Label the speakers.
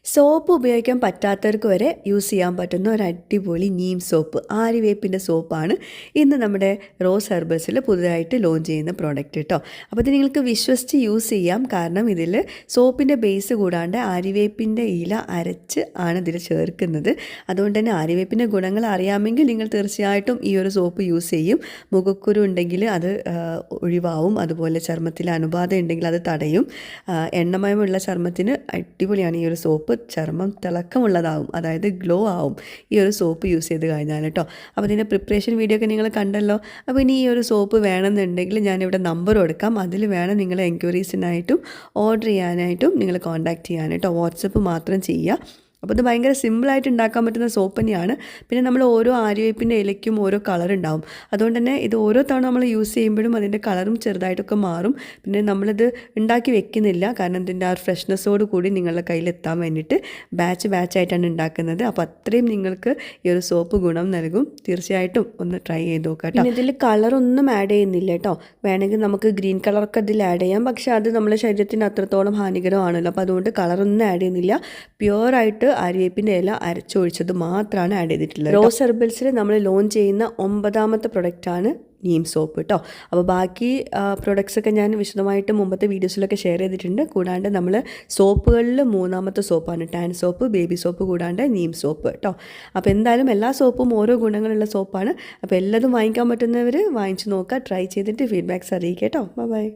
Speaker 1: Soap ഉപയോഗിക്കാൻ പറ്റാത്തവർക്ക് വരെ use ചെയ്യാൻ പറ്റുന്ന ഒരു അടിപൊളി നീം സോപ്പ്, ആര്യവേപ്പിൻ്റെ സോപ്പാണ് ഇന്ന് നമ്മുടെ റോസ് ഹെർബൽസിൽ പുതുതായിട്ട് ലോഞ്ച് ചെയ്യുന്ന പ്രോഡക്റ്റ് കേട്ടോ. അപ്പോൾ ഇത് നിങ്ങൾക്ക് വിശ്വസിച്ച് യൂസ് ചെയ്യാം. കാരണം ഇതിൽ സോപ്പിൻ്റെ ബേസ് കൂടാണ്ട് ആര്യവേപ്പിൻ്റെ ഇല അരച്ച് ആണ് ഇതിൽ ചേർക്കുന്നത്. അതുകൊണ്ട് തന്നെ ആര്യവേപ്പിൻ്റെ ഗുണങ്ങൾ അറിയാമെങ്കിൽ നിങ്ങൾ തീർച്ചയായിട്ടും ഈ ഒരു സോപ്പ് യൂസ് ചെയ്യും. മുഖക്കുരു ഉണ്ടെങ്കിൽ അത് ഒഴിവാവും. അതുപോലെ ചർമ്മത്തിൽ അണുബാധ ഉണ്ടെങ്കിൽ അത് തടയും. എണ്ണമയമുള്ള ചർമ്മത്തിന് അടിപൊളിയാണ് ഈ ഒരു സോപ്പ്. ചർമ്മം തിളക്കമുള്ളതാവും, അതായത് ഗ്ലോ ആവും ഈ ഒരു സോപ്പ് യൂസ് ചെയ്ത് കഴിഞ്ഞാൽ കേട്ടോ. അപ്പോൾ ഇതിൻ്റെ പ്രിപ്പറേഷൻ വീഡിയോ ഒക്കെ നിങ്ങൾ കണ്ടല്ലോ. അപ്പോൾ ഇനി ഈ ഒരു സോപ്പ് വേണമെന്നുണ്ടെങ്കിൽ ഞാനിവിടെ നമ്പർ കൊടുക്കാം. അതിൽ വേണം നിങ്ങൾ എൻക്വയറീസിനായിട്ടും ഓർഡർ ചെയ്യാനായിട്ടും നിങ്ങൾ കോൺടാക്റ്റ് ചെയ്യാൻ കേട്ടോ. വാട്സപ്പ് മാത്രം ചെയ്യുക. അപ്പോൾ ഇത് ഭയങ്കര സിമ്പിളായിട്ട് ഉണ്ടാക്കാൻ പറ്റുന്ന സോപ്പ് തന്നെയാണ്. പിന്നെ നമ്മൾ ഓരോ ആര്യവേപ്പിൻ്റെ ഇലയ്ക്കും ഓരോ കളർ ഉണ്ടാവും. അതുകൊണ്ട് തന്നെ ഇത് ഓരോ തവണ നമ്മൾ യൂസ് ചെയ്യുമ്പോഴും അതിൻ്റെ കളറും ചെറുതായിട്ടൊക്കെ മാറും. പിന്നെ നമ്മളിത് ഉണ്ടാക്കി വെക്കുന്നില്ല, കാരണം ഇതിൻ്റെ ആ ഫ്രഷ്നെസ്സോട് കൂടി നിങ്ങളുടെ കയ്യിലെത്താൻ വേണ്ടിയിട്ട് ബാച്ചായിട്ടാണ് ഉണ്ടാക്കുന്നത്. അപ്പോൾ അത്രയും നിങ്ങൾക്ക് ഈ ഒരു സോപ്പ് ഗുണം നൽകും. തീർച്ചയായിട്ടും ഒന്ന് ട്രൈ ചെയ്ത് നോക്കാം കേട്ടോ. ഇതിൽ കളറൊന്നും ആഡ് ചെയ്യുന്നില്ല കേട്ടോ. വേണമെങ്കിൽ നമുക്ക് ഗ്രീൻ കളറൊക്കെ ഇതിൽ ആഡ് ചെയ്യാം, പക്ഷേ അത് നമ്മുടെ ശരീരത്തിന് അത്രത്തോളം ഹാനികരമാണല്ലോ. അപ്പോൾ അതുകൊണ്ട് കളറൊന്നും ആഡ് ചെയ്യുന്നില്ല. പ്യുവറായിട്ട് ആര്യവേപ്പിൻ്റെ ഇല അരച്ചൊഴിച്ചത് മാത്രമാണ് ആഡ് ചെയ്തിട്ടുള്ളത്. റോസ് ഹെർബൽസിൽ നമ്മൾ ലോഞ്ച് ചെയ്യുന്ന 9ാമത്തെ പ്രൊഡക്റ്റാണ് നീം സോപ്പ് കേട്ടോ. അപ്പോൾ ബാക്കി പ്രൊഡക്ട്സൊക്കെ ഞാൻ വിശദമായിട്ട് മുമ്പത്തെ വീഡിയോസിലൊക്കെ ഷെയർ ചെയ്തിട്ടുണ്ട്. കൂടാണ്ട് നമ്മൾ സോപ്പുകളിൽ 3ാമത്തെ സോപ്പാണ് ടാൻ സോപ്പ്, ബേബി സോപ്പ് കൂടാണ്ട് നീം സോപ്പ് കേട്ടോ. അപ്പോൾ എന്തായാലും എല്ലാ സോപ്പും ഓരോ ഗുണങ്ങളുള്ള സോപ്പാണ്. അപ്പോൾ എല്ലാതും വാങ്ങിക്കാൻ പറ്റുന്നവർ വാങ്ങിച്ച് നോക്കുക, ട്രൈ ചെയ്തിട്ട് ഫീഡ്ബാക്ക്സ് അറിയിക്കുക കേട്ടോ. ബൈ.